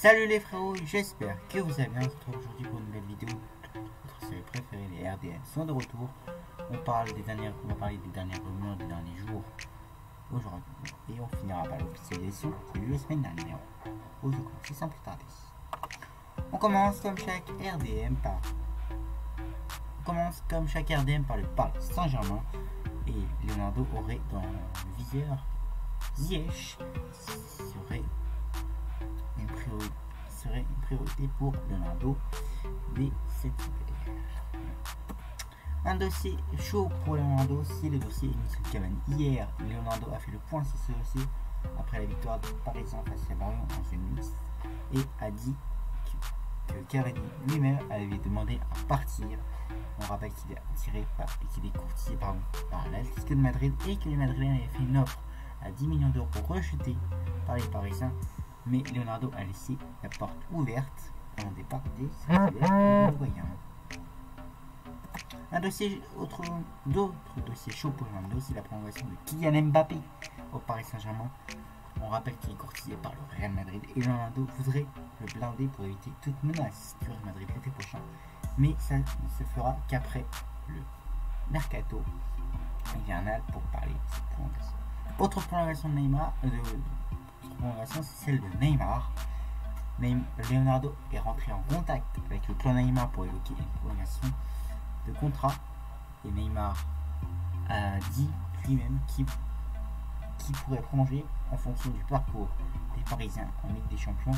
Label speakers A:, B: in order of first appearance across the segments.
A: Salut les frérots, j'espère que vous allez bien. On se retrouve aujourd'hui pour une nouvelle vidéo. Votre série préférée, les RDM, sont de retour. On va parler des dernières rumeurs des derniers jours aujourd'hui. Et on finira par l'officialisation qu'il y a eu la semaine dernière. Aujourd'hui, c'est sans plus tarder. On commence comme chaque RDM par le Paris Saint-Germain. Et Leonardo aurait dans le viseur Ziyech serait une priorité pour Leonardo dès cet hiver. Un dossier chaud pour Leonardo, c'est le dossier Edinson Cavani. Hier, Leonardo a fait le point sur ce dossier après la victoire de Parisien face à Lorient en jeu mixte et a dit que Cavani lui-même avait demandé à partir. On rappelle qu'il est courtisé par l'Atlético de Madrid et que les Madrilènes avaient fait une offre à 10 millions d'euros rejetée par les Parisiens, mais Leonardo a laissé la porte ouverte en départ des Uruguayens. D'autres dossiers chauds pour Leonardo, c'est la prolongation de Kylian Mbappé au Paris Saint-Germain. On rappelle qu'il est courtisé par le Real Madrid et Leonardo voudrait le blinder pour éviter toute menace du Real Madrid l'été prochain, mais ça ne se fera qu'après le mercato hivernal pour parler de cette prolongation. Autre prolongation de Neymar, c'est celle de Neymar. Leonardo est rentré en contact avec le clan Neymar pour évoquer une prolongation de contrat et Neymar a dit lui-même qu'il pourrait prolonger en fonction du parcours des Parisiens en Ligue des Champions.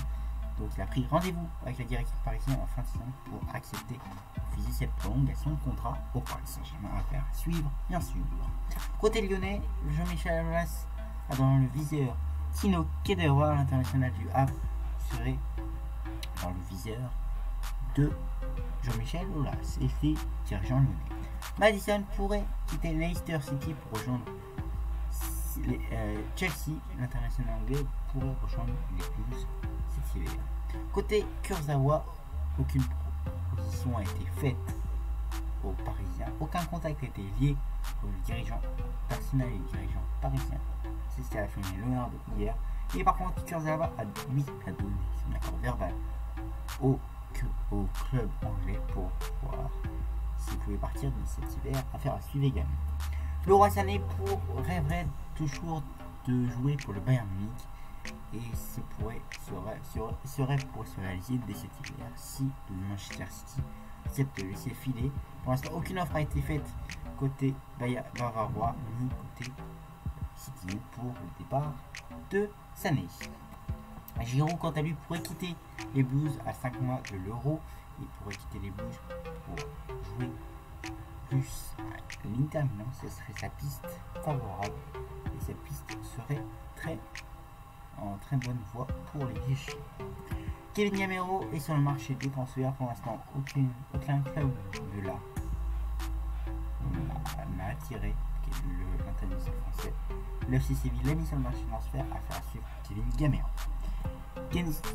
A: Donc il a pris rendez-vous avec la direction parisienne en fin de saison pour accepter de cette prolongation de contrat au Paris Saint-Germain. À faire suivre, bien sûr. Côté lyonnais, Jean-Michel Aulas a dans le viseur Tino Khedira, l'international du Havre, serait dans le viseur de Jean-Michel Aulas et ses dirigeants lyonnais. Madison pourrait quitter Leicester City pour rejoindre Chelsea. L'international anglais pourrait rejoindre les Blues cet hiver. Côté Kurzawa, aucune proposition a été faite aux Parisiens, aucun contact a été lié aux dirigeants personnels et dirigeants parisiens. C'est ce qu'a affirmé Leonardo hier. Et par contre, Kurzawa a donné son accord verbal au club anglais pour voir s'il pouvait partir de cet hiver. Affaire à suivre également. Leroy Sané rêverait toujours de jouer pour le Bayern Munich et ce rêve pourrait se réaliser dès cet hiver si le Manchester City accepte de laisser filer. Pour l'instant, aucune offre a été faite côté bavarois ni côté City pour le départ de Sané. Giroud, quant à lui, pourrait quitter les Blues à 5 mois de l'Euro. Il pourrait quitter les Blues pour jouer plus à l'Inter Milan. Ce serait sa piste favorable et cette piste serait en très bonne voie pour les Vichy. Kevin Gamero est sur le marché des transferts. Pour l'instant, aucun club de là n'a attiré l'international français. Le FC Séville l'a mis sur le marché de transfert. Affaire à suivre Kevin Gamero.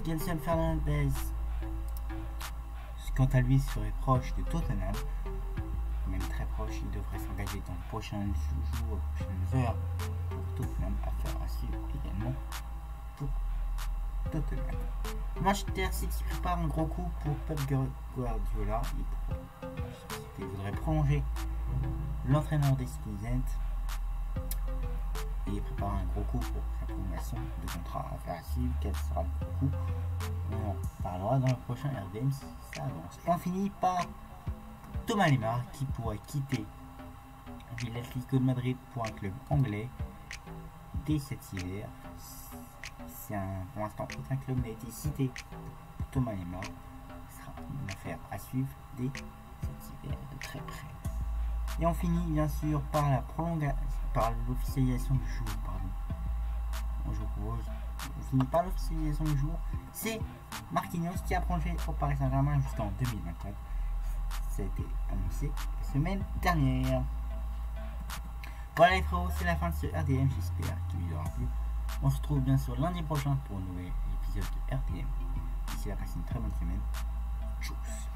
A: Gelson Fernandez, quant à lui, serait proche de Tottenham. Même très proche, il devrait s'engager dans les prochains jours, prochaines heures pour Tottenham. Affaire à suivre également pour Tottenham. Manchester City prépare un gros coup pour Pep Guardiola. Il voudrait prolonger l'entraîneur des Citizens et prépare un gros coup pour sa prolongation de contrat. À faire à suivre. Quel sera le gros coup? On en parlera dans le prochain RDM si ça avance. Et on finit par Thomas Lemar qui pourrait quitter l'Atlético de Madrid pour un club anglais dès cet hiver. Pour l'instant, aucun club n'a été cité pour Thomas Lemar. Ce sera une affaire à suivre dès cet hiver de très près. Et on finit bien sûr par l'officialisation du jour. On finit par l'officialisation du jour. C'est Marquinhos qui a prolongé au Paris Saint-Germain jusqu'en 2024. Ça a été annoncé la semaine dernière. Voilà les frérots, c'est la fin de ce RDM. J'espère qu'il vous aura plu. On se retrouve bien sûr lundi prochain pour un nouvel épisode de RDM. D'ici là, passez une très bonne semaine. Tchuss.